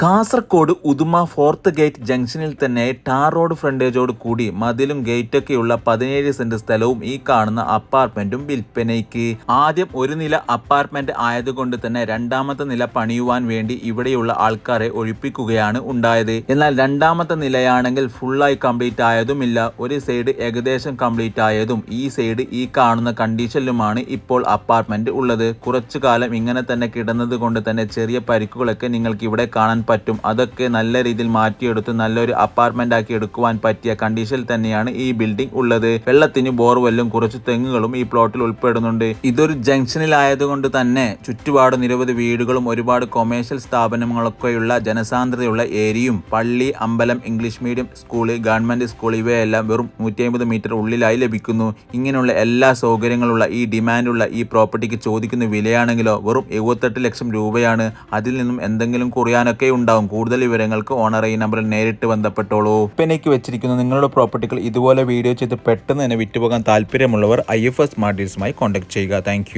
Kasaragod Uduma fourth gate ജംഗ്ഷനിൽ തന്നെ tar road ഫ്രണ്ടേജോട് കൂടി മതിലും ഗേറ്റൊക്കെയുള്ള 17 സെന്റ് സ്ഥലവും ഈ കാണുന്ന അപ്പാർട്ട്മെന്റും വിൽപ്പനയ്ക്ക്. ആദ്യം ഒരു നില അപ്പാർട്ട്മെന്റ് ആയതുകൊണ്ട് തന്നെ രണ്ടാമത്തെ നില പണിയുവാൻ വേണ്ടി ഇവിടെയുള്ള ആൾക്കാരെ ഒഴിപ്പിക്കുകയാണ് ഉണ്ടായത്. എന്നാൽ രണ്ടാമത്തെ നിലയാണെങ്കിൽ ഫുള്ളായി കംപ്ലീറ്റ് ആയതുമില്ല. ഒരു സൈഡ് ഏകദേശം കംപ്ലീറ്റ് ആയതും ഈ സൈഡ് ഈ കാണുന്ന കണ്ടീഷനിലുമാണ് ഇപ്പോൾ അപ്പാർട്ട്മെന്റ് ഉള്ളത്. കുറച്ചു കാലം ഇങ്ങനെ തന്നെ കിടന്നത് കൊണ്ട് തന്നെ ചെറിയ പരിക്കുകളൊക്കെ നിങ്ങൾക്ക് ഇവിടെ കാണാൻ പറ്റും. അതൊക്കെ നല്ല രീതിയിൽ മാറ്റിയെടുത്ത് നല്ലൊരു അപ്പാർട്ട്മെന്റ് ആക്കി എടുക്കുവാൻ പറ്റിയ കണ്ടീഷനിൽ തന്നെയാണ് ഈ ബിൽഡിംഗ് ഉള്ളത്. വെള്ളത്തിന് ബോർവെല്ലും കുറച്ച് തെങ്ങുകളും ഈ പ്ലോട്ടിൽ ഉൾപ്പെടുന്നുണ്ട്. ഇതൊരു ജംഗ്ഷനിൽ ആയതുകൊണ്ട് തന്നെ ചുറ്റുപാട് നിരവധി വീടുകളും ഒരുപാട് കൊമേഴ്ഷ്യൽ സ്ഥാപനങ്ങളൊക്കെയുള്ള ജനസാന്ദ്രതയുള്ള ഏരിയയും പള്ളി, അമ്പലം, English medium school, government school ഇവയെല്ലാം വെറും 150 മീറ്റർ ഉള്ളിലായി ലഭിക്കുന്നു. ഇങ്ങനെയുള്ള എല്ലാ സൗകര്യങ്ങളുള്ള ഈ ഡിമാൻഡുള്ള ഈ പ്രോപ്പർട്ടിക്ക് ചോദിക്കുന്ന വിലയാണെങ്കിലോ വെറും 78 ലക്ഷം രൂപയാണ്. അതിൽ നിന്നും എന്തെങ്കിലും കുറയാനൊക്കെ ഉണ്ടാവും. കൂടുതൽ വിവരങ്ങൾക്ക് ഓണർ ഈ നമ്പറിൽ നേരിട്ട് ബന്ധപ്പെട്ടോളൂ. വിൽപ്പനയ്ക്ക് വെച്ചിരിക്കുന്ന നിങ്ങളുടെ പ്രോപ്പർട്ടികൾ ഇതുപോലെ വീഡിയോ ചെയ്ത് പെട്ടെന്ന് തന്നെ വിറ്റുപോകാൻ താല്പര്യമുള്ളവർ IFS സ്മാർട്ട് ഡീൽസുമായി കോൺടാക്ട് ചെയ്യുക. താങ്ക്